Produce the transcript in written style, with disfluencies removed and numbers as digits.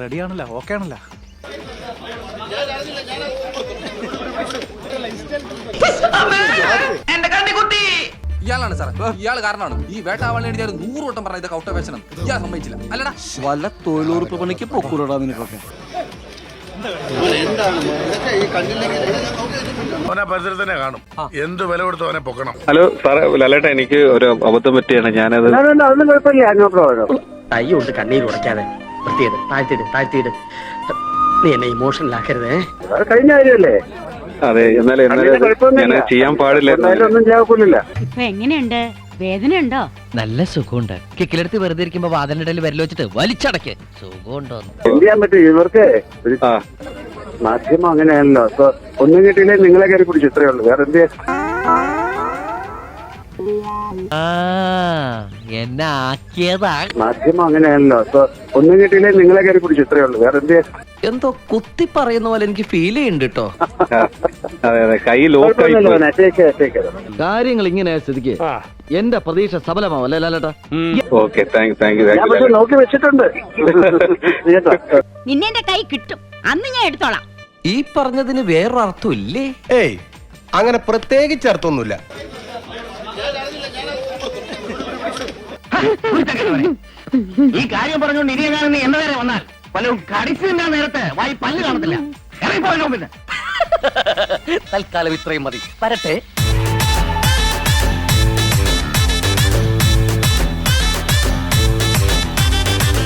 Ready ആണല്ലോ, okay ആണല്ലോ. ഇയാളാണ് സാർ, ഇയാൾ കാരണമാണ് ഈ വേട്ടാവാളിനെ എഴുതിയാൽ 100 വട്ടം പറഞ്ഞ ഇതൊക്കെ ഔട്ട് ഓഫ് ഫാഷൻ ഇയാൾ സമ്മതിച്ചില്ല. അല്ലടാ വല്ല തൊഴിലുറപ്പ് പണിക്ക് പൊക്കൂടാ നിനക്കൊക്കെ. പരിസരത്തന്നെ കാണും. എന്ത് വില കൊടുത്ത് അവനെ പൊക്കണം. ഹലോ സാറേ, ലാലേട്ടാ എനിക്ക് ഒരു അബദ്ധം പറ്റിയാണ്. ഞാനത് അതൊന്നും കുഴപ്പമില്ല. കൈ കൊണ്ട് കണ്ണീര് ഉടയ്ക്കാതെ വൃത്തിയിട്, താഴ്ത്തിയിട്. നീ എന്നെ ഇമോഷണൽ ആക്കരുതേ. കഴിഞ്ഞ കാര്യമല്ലേ? അതെ, എന്നാലും ഞാൻ ചെയ്യാൻ പാടില്ല. ഇപ്പൊ എങ്ങനെയുണ്ട്? വേദനയുണ്ടോ? നല്ല സുഖമുണ്ട്. കിക്കിലെടുത്ത് വെറുതെ ഇരിക്കുമ്പോ വാതിലിടയിൽ വരൽ വെച്ചിട്ട് വലിച്ചടക്ക്. സുഖമുണ്ടോ? എന്ത് ചെയ്യാൻ പറ്റും? ഇവർക്ക് മാധ്യമം അങ്ങനെയാണല്ലോ. അപ്പൊ ഒന്നും കിട്ടിയില്ലേ നിങ്ങളെ കയറി പിടിച്ചു, ഇത്രയേ ഉള്ളൂ. വേറെ എന്ത്? എന്നെ ആക്കിയതാ. മാധ്യമം അങ്ങനെയാണല്ലോ. അപ്പൊ ഒന്നും കിട്ടിയില്ലേ നിങ്ങളെ കയറി പിടിച്ചു, ഇത്രയേ ഉള്ളൂ. വേറെ എന്ത്? എന്തോ കുത്തി പറയുന്ന പോലെ എനിക്ക് ഫീൽ ചെയ്യുന്നുണ്ട് കേട്ടോ. അതെ അതെ, കൈ ലോക്കായി. കാര്യങ്ങൾ ഇങ്ങനെ സ്ഥിതിക്ക് എന്റെ പ്രതീക്ഷ സഫലമാവല്ലേ ലാലേട്ടാ? Okay, thank you. നോക്കി വെച്ചിട്ടുണ്ട്. നിന്നെ എന്റെ കൈ കിട്ടും, അന്ന് ഞാൻ എടുത്തോളാം. ഈ പറഞ്ഞതിന് വേറൊരർത്ഥം ഇല്ലേ? ഏയ്, അങ്ങനെ പ്രത്യേകിച്ച് അർത്ഥമൊന്നുമില്ല. ഈ കാര്യം പറഞ്ഞുകൊണ്ട് ഇനിയെങ്ങാനും എന്നെ നേരെ വന്നാൽ പലരും കടിച്ചില്ല. നേരത്തെ വായി പല്ല് കാണത്തില്ല. തൽക്കാലം ഇത്രയും മതി. വരട്ടെ.